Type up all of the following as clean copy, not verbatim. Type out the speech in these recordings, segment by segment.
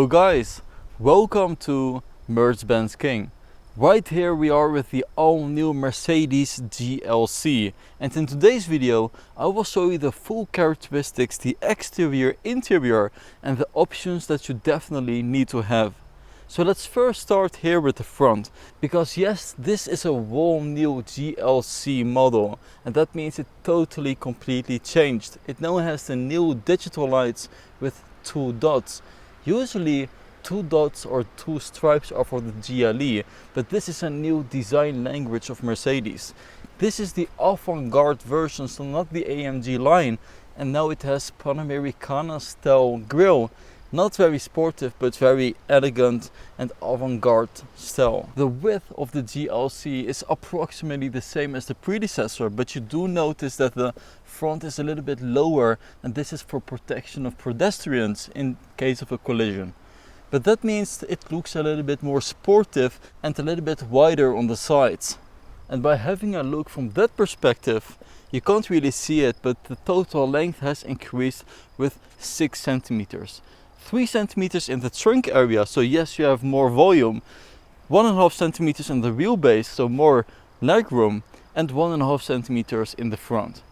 Hello guys, welcome to MercBenzKing. Right here we are with the all new Mercedes GLC, and in today's video I will show you the full characteristics, the exterior, interior and the options that you definitely need to have. So let's first start here with the front, because yes, this is a whole new GLC model, and that means it totally completely changed. It now has the new digital lights with 2 dots. Usually 2 dots or 2 stripes are for the GLE, but this is a new design language of Mercedes. This is the Avantgarde version, so not the AMG line, and now it has Panamericana style grille. Not very sportive, but very elegant and avant-garde style. The width of the GLC is approximately the same as the predecessor, but you do notice that the front is a little bit lower, and this is for protection of pedestrians in case of a collision. But that means it looks a little bit more sportive and a little bit wider on the sides. And by having a look from that perspective, you can't really see it, but the total length has increased with 6 centimeters. 3 centimeters in the trunk area, so yes, you have more volume. 1.5 centimeters in the wheelbase, so more leg room, and 1.5 centimeters in the front.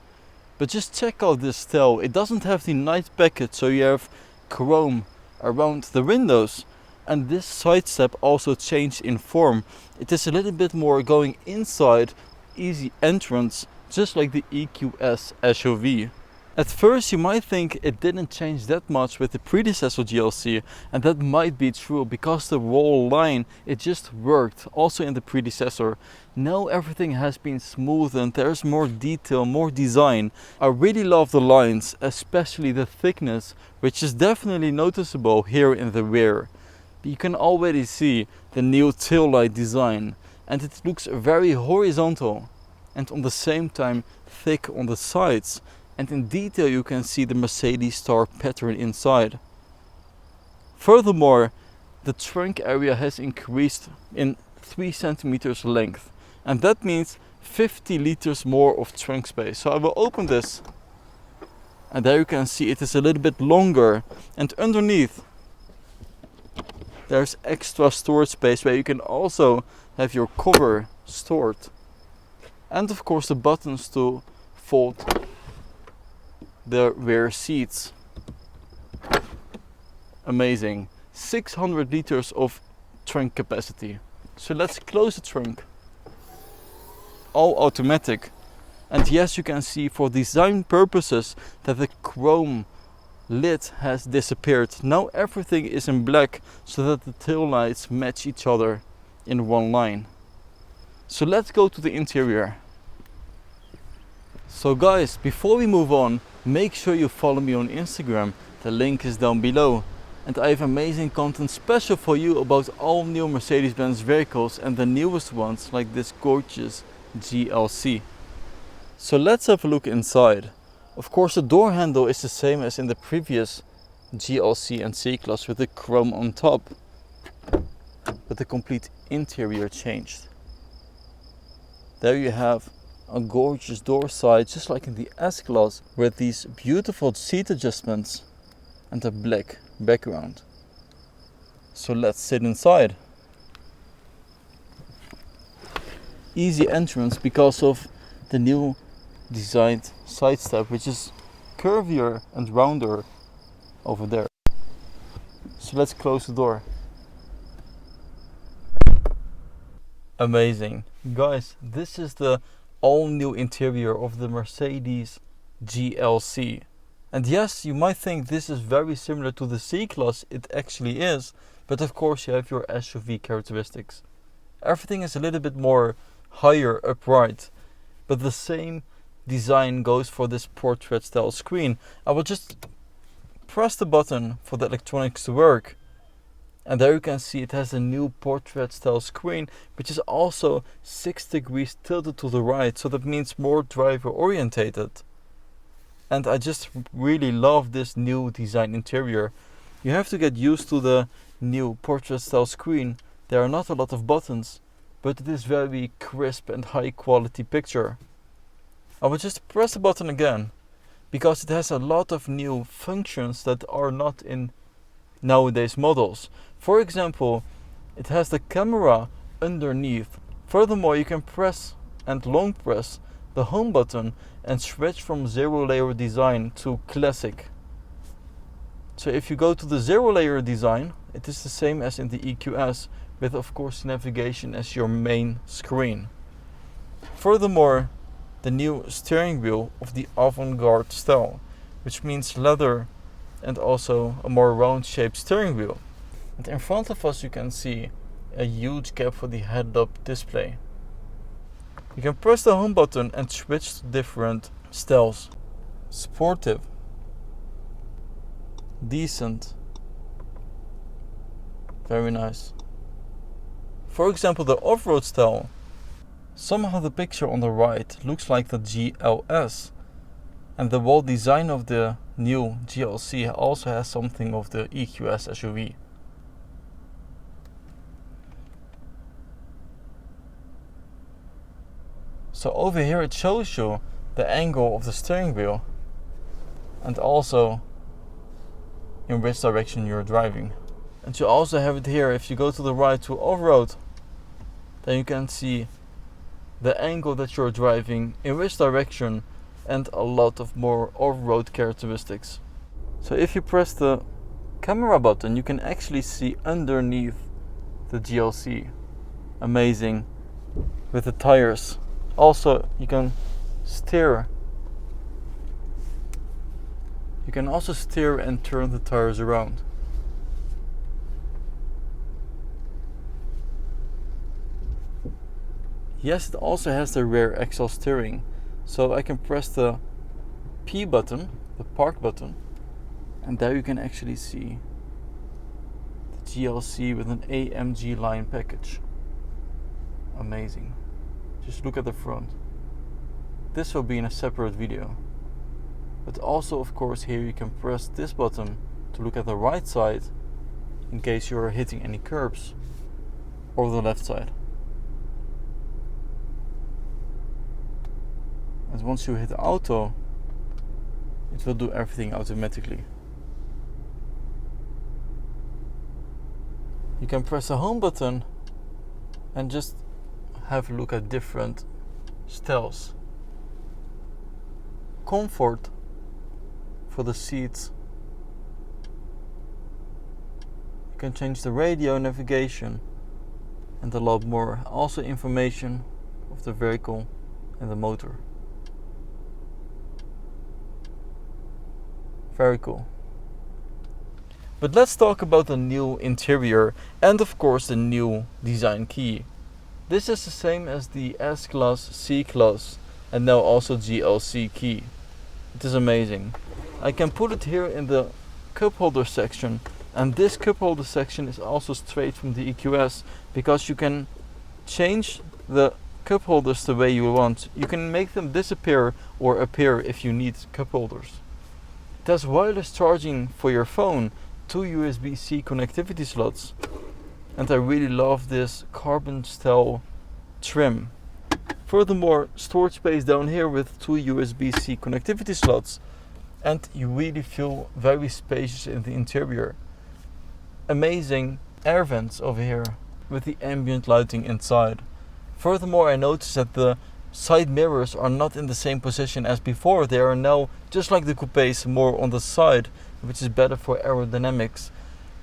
But just check out this style. It doesn't have the night package, so you have chrome around the windows, and this side step also changed in form. It is a little bit more going inside, easy entrance, just like the EQS SUV. At first you might think it didn't change that much with the predecessor GLC, and that might be true because the whole line, it just worked also in the predecessor. Now everything has been smoothened, there's more detail, more design. I really love the lines, especially the thickness, which is definitely noticeable here in the rear. You can already see the new taillight design, and it looks very horizontal and on the same time thick on the sides. And in detail you can see the Mercedes star pattern inside. Furthermore, the trunk area has increased in 3 centimeters length, and that means 50 liters more of trunk space. So I will open this, and there you can see it is a little bit longer, and underneath there's extra storage space where you can also have your cover stored, and of course the buttons to fold the rear seats. Amazing. 600 liters of trunk capacity. So let's close the trunk. All automatic. And yes, you can see for design purposes that the chrome lid has disappeared. Now everything is in black so that the tail lights match each other in one line. So let's go to the interior. So guys, before we move on, make sure you follow me on Instagram, the link is down below. And I have amazing content special for you about all new Mercedes-Benz vehicles and the newest ones like this gorgeous GLC. So let's have a look inside. Of course the door handle is the same as in the previous GLC and C Class with the chrome on top. But the complete interior changed. There you have a gorgeous door side, just like in the S-Class, with these beautiful seat adjustments and a black background. So let's sit inside. Easy entrance because of the new designed side step, which is curvier and rounder over there. So let's close the door. Amazing. Guys, this is the all new interior of the Mercedes GLC. And yes, you might think this is very similar to the C-Class, it actually is, but of course you have your SUV characteristics. Everything is a little bit more higher upright, but the same design goes for this portrait style screen. I will just press the button for the electronics to work. And there you can see it has a new portrait style screen, which is also 6 degrees tilted to the right, so that means more driver orientated. And I just really love this new design interior. You have to get used to the new portrait style screen. There are not a lot of buttons, but it is very crisp and high quality picture. I will just press the button again, because it has a lot of new functions that are not in nowadays models. For example, it has the camera underneath. Furthermore, you can press and long press the home button and switch from zero layer design to classic. So if you go to the zero layer design, it is the same as in the EQS, with of course navigation as your main screen. Furthermore, the new steering wheel of the Avantgarde style, which means leather and also a more round shaped steering wheel. And in front of us you can see a huge gap for the head-up display. You can press the home button and switch to different styles. Sportive, decent, very nice. For example, the off-road style. Somehow the picture on the right looks like the GLS, and the whole design of the new GLC also has something of the EQS SUV. So over here it shows you the angle of the steering wheel and also in which direction you're driving. And you also have it here if you go to the right to off-road, then you can see the angle that you're driving, in which direction, and a lot of more off-road characteristics. So if you press the camera button, you can actually see underneath the GLC. Amazing. With the tires. Also, you can steer. You can also steer and turn the tires around. Yes, it also has the rear axle steering. So I can press the P button, the park button, and there you can actually see the GLC with an AMG line package. Amazing. Just look at the front. This will be in a separate video. But also, of course, here you can press this button to look at the right side in case you are hitting any curbs, or the left side. And once you hit auto, it will do everything automatically. You can press the home button and just have a look at different styles. Comfort for the seats. You can change the radio, navigation, and a lot more. Also information of the vehicle and the motor. Very cool. But let's talk about the new interior and of course the new design key. This is the same as the S-Class, C-Class and now also GLC key. It is amazing. I can put it here in the cup holder section, and this cup holder section is also straight from the EQS because you can change the cup holders the way you want. You can make them disappear or appear if you need cup holders. It has wireless charging for your phone, 2 USB-C connectivity slots, and I really love this carbon style trim. Furthermore, storage space down here with 2 USB-C connectivity slots, and you really feel very spacious in the interior. Amazing air vents over here with the ambient lighting inside. Furthermore, I noticed that the side mirrors are not in the same position as before. They are now, just like the coupes, more on the side, which is better for aerodynamics.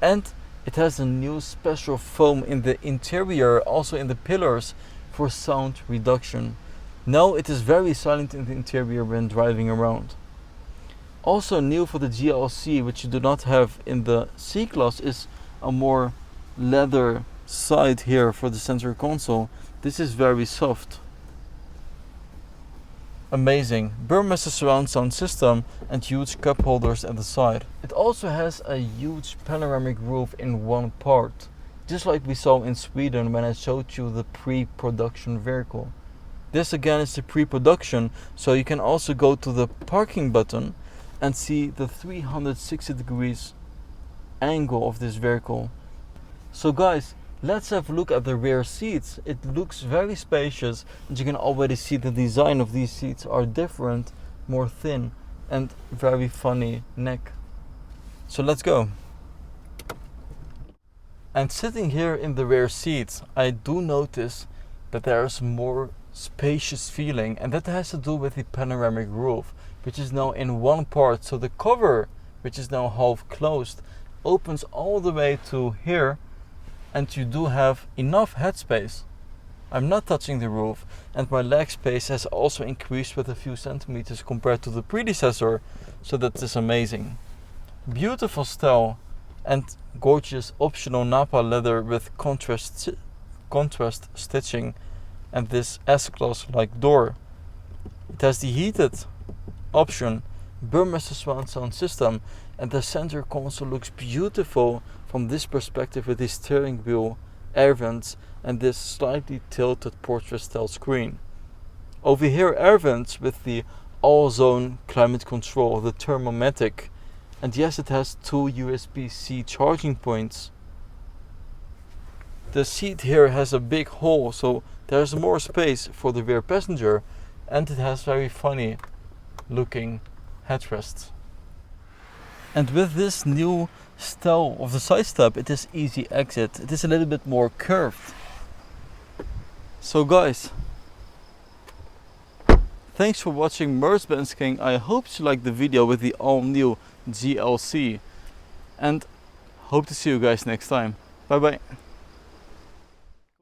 And it has a new special foam in the interior, also in the pillars, for sound reduction. Now it is very silent in the interior when driving around. Also new for the GLC, which you do not have in the C-Class, is a more leather side here for the center console. This is very soft. Amazing. Burmester surround sound system and huge cup holders at the side. It also has a huge panoramic roof in one part, just like we saw in Sweden when I showed you the pre-production vehicle. This again is the pre-production, so you can also go to the parking button and see the 360 degrees angle of this vehicle. So guys, let's have a look at the rear seats. It looks very spacious, and you can already see the design of these seats are different, more thin, and very funny neck. So let's go. And sitting here in the rear seat, I do notice that there is more spacious feeling, and that has to do with the panoramic roof, which is now in one part. So the cover, which is now half closed, opens all the way to here, and you do have enough headspace. I'm not touching the roof, and my leg space has also increased with a few centimeters compared to the predecessor, so that is amazing. Beautiful style and gorgeous optional Napa leather with contrast stitching and this S-Class like door. It has the heated option, Burmester surround sound system, and the center console looks beautiful from this perspective with the steering wheel, air vents, and this slightly tilted portrait style screen. Over here, air vents with the all-zone climate control, the Thermomatic. And yes, it has 2 USB-C charging points. The seat here has a big hole, so there's more space for the rear passenger, and it has very funny looking headrests. And with this new style of the side step, it is easy exit. It is a little bit more curved. So guys, thanks for watching MercBenzKing. I hope you liked the video with the all new GLC, and hope to see you guys next time. Bye bye.